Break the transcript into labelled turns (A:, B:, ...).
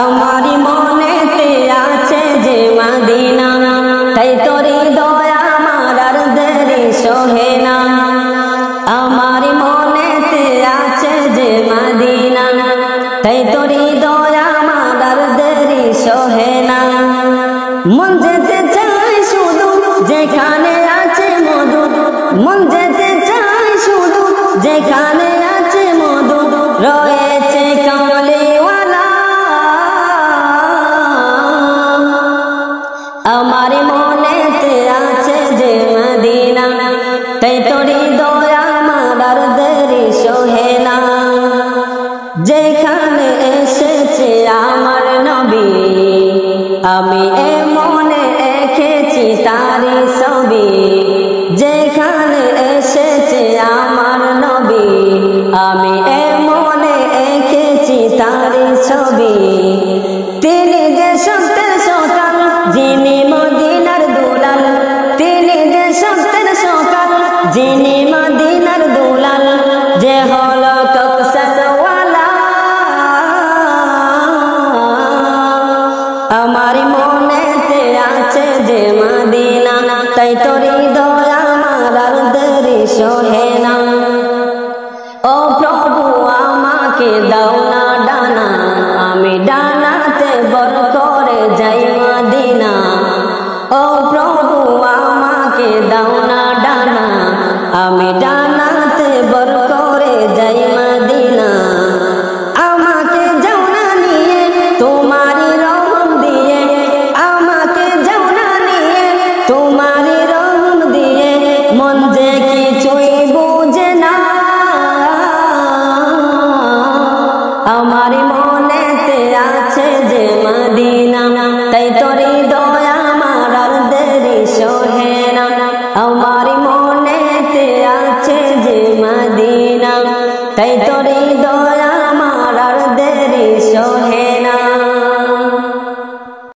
A: আমারি মনেতে আছে যে মদিনা, তাই তোরি দয়া আমার আর দেরি সহে না। আমারি মনেতে আছে যে মদিনা, তাই তোরি দয়া আমার আর দেরি সহে না। মন যেতে চাই শুধু যেখানে আছে মধু, মন যেতে চাই শুধু যেখানে আছে মধু, রয়েছে কামলিওয়ালা। আমারি মনেতে আছে যে মদিনা, তাই তোরি দয়া আমার আর দেরি সহে না। যেখানে এসেছে আমার নবী, আমি এ মনে এঁকেছি তারি ছবি। যেখানে এসেছে আমার নবী, আমি এ মনে এঁকেছি তারি ছবি। তিনি যে সত্যের সকাল, যিনি মদিনার দুলাল, তিনি যে সত্যের সকাল, যিনি মদিনার দুলাল, যে হলো কৌশলওয়ালা। আমারি মনেতে আছে যে মদিনা, তাই তোরি দয়া আমার আর দেরি সহে না। ও প্রভু আমাকে দাও না ডানা, আমি ডানাতে বর করে যাই মদিনা। ও প্রভু আমাকে দাও না ডানা, আমি ডানাতে বর করে যাই মদিনা। আমাকে যাও না নিয়ে তোমারি রহম দিয়ে, আমাকে যাও না নিয়ে তোমারি রহম দিয়ে, মন যে কিছুই বুঝে না। আমারি মনেতে আছে যে মদিনা, তাই তোরি দয়া আমার আর দেরি সহে না। আমারি মনেতে আছে যে মদিনা, তাই তোরি দয়া